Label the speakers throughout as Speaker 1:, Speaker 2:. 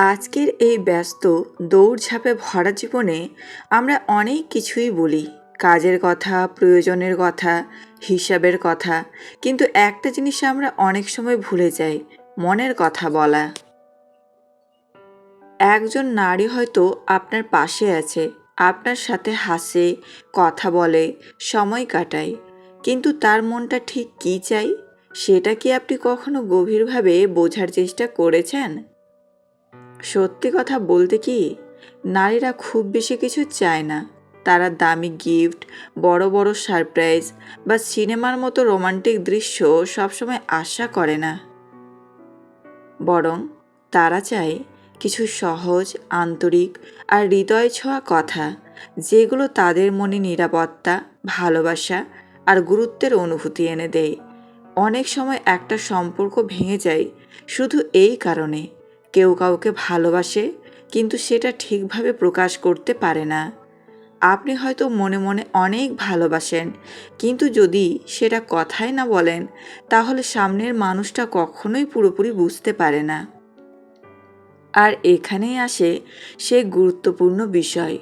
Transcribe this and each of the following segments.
Speaker 1: আজকের এই ব্যস্ত দৌড়ঝাঁপে ভরা জীবনে আমরা অনেক কিছুই বলি, কাজের কথা, প্রয়োজনের কথা, হিসাবের কথা, কিন্তু একটা জিনিস আমরা অনেক সময় ভুলে যাই, মনের কথা বলা। একজন নারী হয়তো আপনার পাশে আছে, আপনার সাথে হাসে, কথা বলে, সময় কাটায়, কিন্তু তার মনটা ঠিক কী চাই সেটা কি আপনি কখনো গভীরভাবে বোঝার চেষ্টা করেছেন? সত্যি কথা বলতে কি, নারীরা খুব বেশি কিছু চায় না। তারা দামি গিফট, বড় বড় সারপ্রাইজ বা সিনেমার মতো রোমান্টিক দৃশ্য সবসময় আশা করে না। বরং তারা চায় কিছু সহজ, আন্তরিক আর হৃদয় ছোঁয়া কথা, যেগুলো তাদের মনে নিরাপত্তা, ভালোবাসা আর গুরুত্বের অনুভূতি এনে দেয়। অনেক সময় একটা সম্পর্ক ভেঙে যায় শুধু এই কারণে, কেউ কাউকে ভালোবাসে কিন্তু সেটা ঠিকভাবে প্রকাশ করতে পারে না। আপনি হয়তো মনে মনে অনেক ভালোবাসেন, কিন্তু যদি সেটা কথায় না বলেন, তাহলে সামনের মানুষটা কখনোই পুরোপুরি বুঝতে পারে না। আর এখানেই আসে সে গুরুত্বপূর্ণ বিষয়।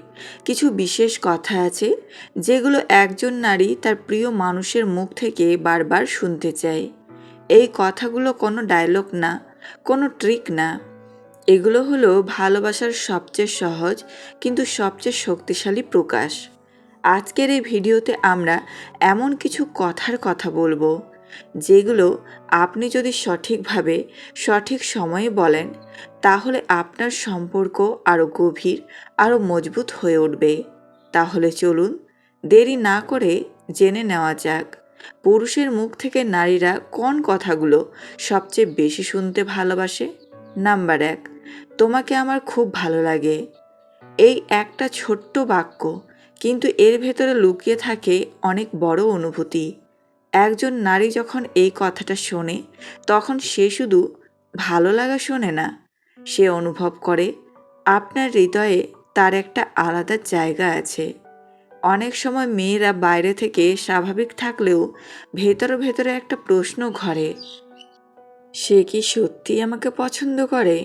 Speaker 1: কিছু বিশেষ কথা আছে যেগুলো একজন নারী তার প্রিয় মানুষের মুখ থেকে বারবার শুনতে চায়। এই কথাগুলো কোনো ডায়লগ না, কোনো ট্রিক না, এগুলো হলো ভালোবাসার সবচেয়ে সহজ কিন্তু সবচেয়ে শক্তিশালী প্রকাশ। আজকের এই ভিডিওতে আমরা এমন কিছু কথার কথা বলবো যেগুলো আপনি যদি সঠিকভাবে, সঠিক সময়ে বলেন, তাহলে আপনার সম্পর্ক আরও গভীর, আরও মজবুত হয়ে উঠবে। তাহলে চলুন দেরি না করে জেনে নেওয়া যাক, পুরুষের মুখ থেকে নারীরা কোন কথাগুলো সবচেয়ে বেশি শুনতে ভালোবাসে। নাম্বার 1, তোমাকে আমার খুব ভালো লাগে। এই একটা ছোট্ট বাক্য, কিন্তু এর ভেতরে লুকিয়ে থাকে অনেক বড় অনুভূতি। একজন নারী যখন এই কথাটা শোনে, তখন সে শুধু ভালো লাগা শোনে না, সে অনুভব করে আপনার হৃদয়ে তার একটা আলাদা জায়গা আছে। অনেক সময় মেয়েরা বাইরে থেকে স্বাভাবিক থাকলেও ভেতরে ভেতরে একটা প্রশ্ন ঘরে, সে কি সত্যিই আমাকে পছন্দ করে?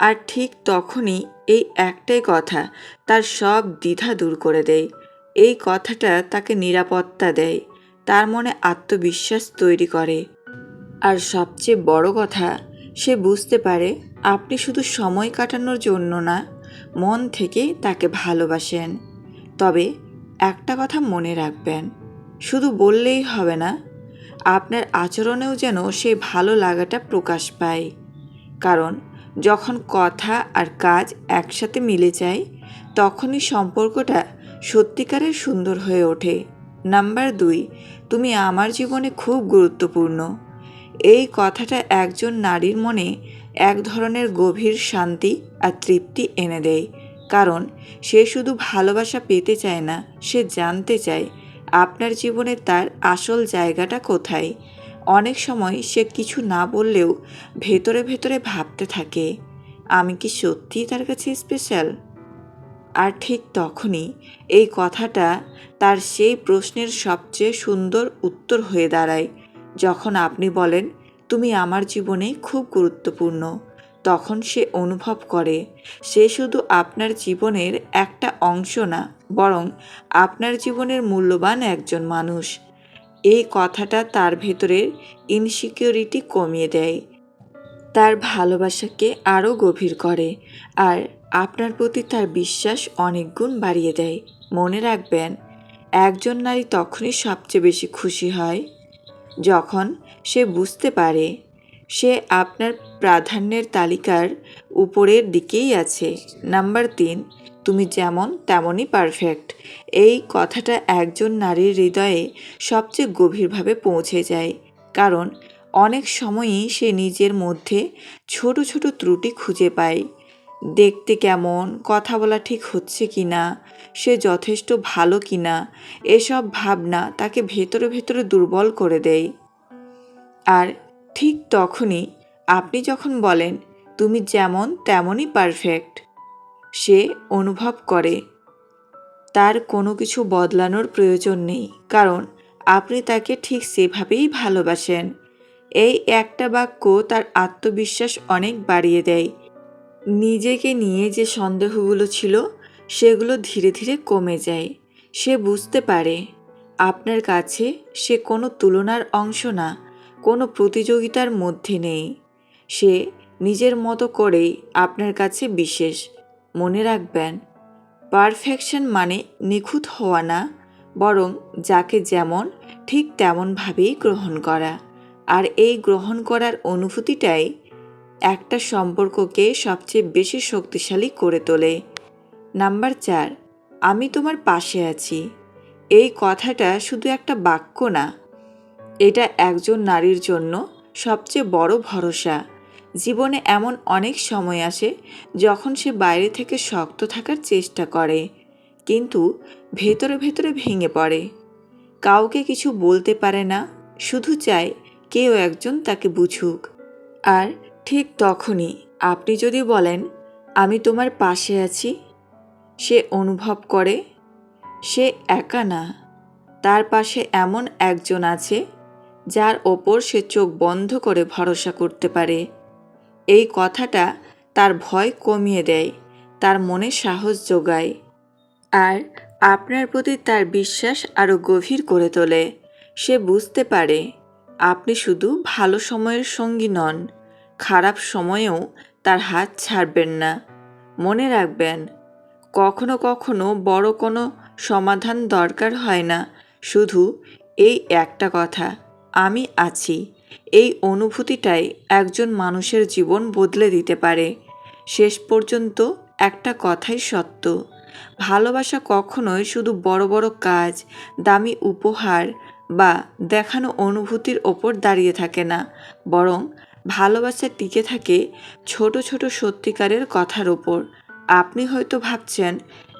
Speaker 1: আর ঠিক তখনই এই একটাই কথা তার সব দ্বিধা দূর করে দেয়। এই কথাটা তাকে নিরাপত্তা দেয়, তার মনে আত্মবিশ্বাস তৈরি করে। আর সবচেয়ে বড় কথা, সে বুঝতে পারে আপনি শুধু সময় কাটানোর জন্য না, মন থেকে তাকে ভালোবাসেন। তবে একটা কথা মনে রাখবেন, শুধু বললেই হবে না, আপনার আচরণেও যেন সেই ভালো লাগাটা প্রকাশ পায়। কারণ যখন কথা আর কাজ একসাথে মিলে যায়, তখনই সম্পর্কটা সত্যিকারের সুন্দর হয়ে ওঠে। নাম্বার 2, তুমি আমার জীবনে খুব গুরুত্বপূর্ণ। এই কথাটা একজন নারীর মনে এক ধরনের গভীর শান্তি আর তৃপ্তি এনে দেয়। কারণ সে শুধু ভালোবাসা পেতে চায় না, সে জানতে চায় আপনার জীবনে তার আসল জায়গাটা কোথায়। অনেক সময় সে কিছু না বললেও ভেতরে ভেতরে ভাবতে থাকে, আমি কি সত্যিই তার কাছে স্পেশাল? আর ঠিক তখনই এই কথাটা তার সেই প্রশ্নের সবচেয়ে সুন্দর উত্তর হয়ে দাঁড়ায়। যখন আপনি বলেন, তুমি আমার জীবনে খুব গুরুত্বপূর্ণ, তখন সে অনুভব করে সে শুধু আপনার জীবনের একটা অংশ না, বরং আপনার জীবনের মূল্যবান একজন মানুষ। এই কথাটা তার ভেতরের ইনসিকিউরিটি কমিয়ে দেয়, তার ভালোবাসাকে আরও গভীর করে, আর আপনার প্রতি তার বিশ্বাস অনেক গুণ বাড়িয়ে দেয়। মনে রাখবেন, একজন নারী তখনই সবচেয়ে বেশি খুশি হয় যখন সে বুঝতে পারে সে আপনার প্রাধান্যের তালিকার উপরের দিকেই আছে। নাম্বার 3, তুমি যেমন তেমনই পারফেক্ট। এই কথাটা একজন নারীর হৃদয়ে সবচেয়ে গভীরভাবে পৌঁছে যায়। কারণ অনেক সময়ই সে নিজের মধ্যে ছোট ছোট ত্রুটি খুঁজে পায়। দেখতে কেমন, কথা বলা ঠিক হচ্ছে কি না, সে যথেষ্ট ভালো কি না, এসব ভাবনা তাকে ভেতরে ভেতরে দুর্বল করে দেয়। আর ঠিক তখনই আপনি যখন বলেন, তুমি যেমন তেমনই পারফেক্ট, সে অনুভব করে তার কোনো কিছু বদলানোর প্রয়োজন নেই, কারণ আপনি তাকে ঠিক সেভাবেই ভালোবাসেন। এই একটা বাক্য তার আত্মবিশ্বাস অনেক বাড়িয়ে দেয়। নিজেকে নিয়ে যে সন্দেহগুলো ছিল সেগুলো ধীরে ধীরে কমে যায়। সে বুঝতে পারে আপনার কাছে সে কোনো তুলনার অংশ না, কোনো প্রতিযোগিতার মধ্যে নেই। সে নিজের মতো করেই আপনার কাছে বিশেষ। মনে রাখবেন, পারফেকশন মানে নিখুঁত হওয়া না, বরং যাকে যেমন ঠিক তেমনভাবেই গ্রহণ করা। আর এই গ্রহণ করার অনুভূতিটাই একটা সম্পর্ককে সবচেয়ে বেশি শক্তিশালী করে তোলে। নাম্বার 4, আমি তোমার পাশে আছি। এই কথাটা শুধু একটা বাক্য না, এটা একজন নারীর জন্য সবচেয়ে বড় ভরসা। জীবনে এমন অনেক সময় আসে যখন সে বাইরে থেকে শক্ত থাকার চেষ্টা করে, কিন্তু ভেতরে ভেতরে ভেঙে পড়ে। কাউকে কিছু বলতে পারে না, শুধু চায় কেউ একজন তাকে বুঝুক। আর ঠিক তখনই আপনি যদি বলেন, আমি তোমার পাশে আছি, সে অনুভব করে সে একা না, তার পাশে এমন একজন আছে যার ওপর সে চোখ বন্ধ করে ভরসা করতে পারে। এই কথাটা তার ভয় কমিয়ে দেয়, তার মনে সাহস যোগায়, আর আপনার প্রতি তার বিশ্বাস আরও গভীর করে তোলে। সে বুঝতে পারে আপনি শুধু ভালো সময়ের সঙ্গী নন, খারাপ সময়েও তার হাত ছাড়বেন না। মনে রাখবেন, কখনো কখনো বড় কোনো সমাধান দরকার হয় না, শুধু এই একটা কথা, আমি আছি। এই অনুভূতিটাই একজন মানুষের জীবন বদলে দিতে পারে। শেষ পর্যন্ত একটা কথাই সত্য, ভালোবাসা কখনোই শুধু বড় বড় কাজ, দামি উপহার বা দেখানো অনুভূতির ওপর দাঁড়িয়ে থাকে না, বরং ভালোবাসা টিকে থাকে ছোট ছোট সত্যিকারের কথার ওপর। আপনি হয়তো ভাবছেন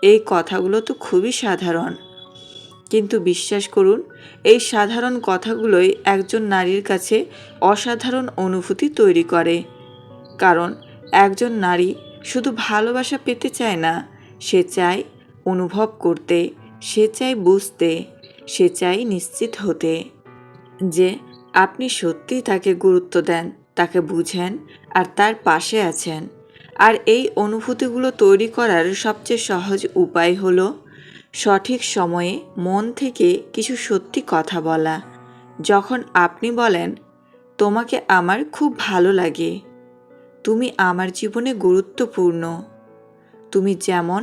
Speaker 1: এই কথাগুলো তো খুবই সাধারণ, কিন্তু বিশ্বাস করুন, এই সাধারণ কথাগুলোই একজন নারীর কাছে অসাধারণ অনুভূতি তৈরি করে। কারণ একজন নারী শুধু ভালোবাসা পেতে চায় না, সে চায় অনুভব করতে, সে চায় বুঝতে, সে চায় নিশ্চিত হতে যে আপনি সত্যিই তাকে গুরুত্ব দেন, তাকে বুঝেন আর তার পাশে আছেন। আর এই অনুভূতিগুলো তৈরি করার সবচেয়ে সহজ উপায় হলো সঠিক সময়ে মন থেকে কিছু সত্যি কথা বলা। যখন আপনি বলেন, তোমাকে আমার খুব ভালো লাগে, তুমি আমার জীবনে গুরুত্বপূর্ণ, তুমি যেমন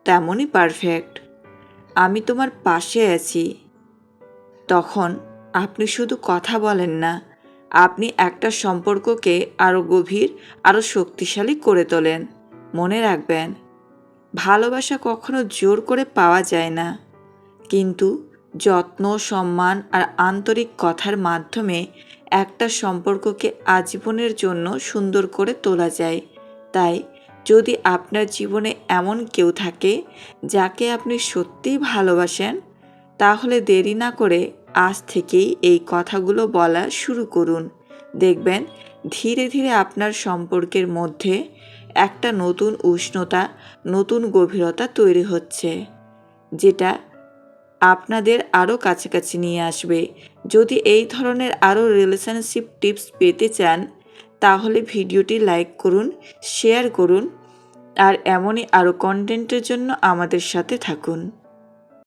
Speaker 1: তেমনই পারফেক্ট, আমি তোমার পাশে আছি, তখন আপনি শুধু কথা বলেন না, আপনি একটা সম্পর্ককে আরও গভীর, আরও শক্তিশালী করে তোলেন। মনে রাখবেন, ভালোবাসা কখনো জোর করে পাওয়া যায় না, কিন্তু যত্ন, সম্মান আর আন্তরিক কথার মাধ্যমে একটা সম্পর্ককে আজীবনের জন্য সুন্দর করে তোলা যায়। তাই যদি আপনার জীবনে এমন কেউ থাকে যাকে আপনি সত্যিই ভালোবাসেন, তাহলে দেরি না করে আজ থেকেই এই কথাগুলো বলা শুরু করুন। দেখবেন ধীরে ধীরে আপনার সম্পর্কের মধ্যে একটা নতুন উষ্ণতা, নতুন গভীরতা তৈরি হচ্ছে, যেটা আপনাদের আরও কাছাকাছি নিয়ে আসবে। যদি এই ধরনের আরও রিলেশনশিপ টিপস পেতে চান, তাহলে ভিডিওটি লাইক করুন, শেয়ার করুন আর এমনই আরও কন্টেন্টের জন্য আমাদের সাথে থাকুন।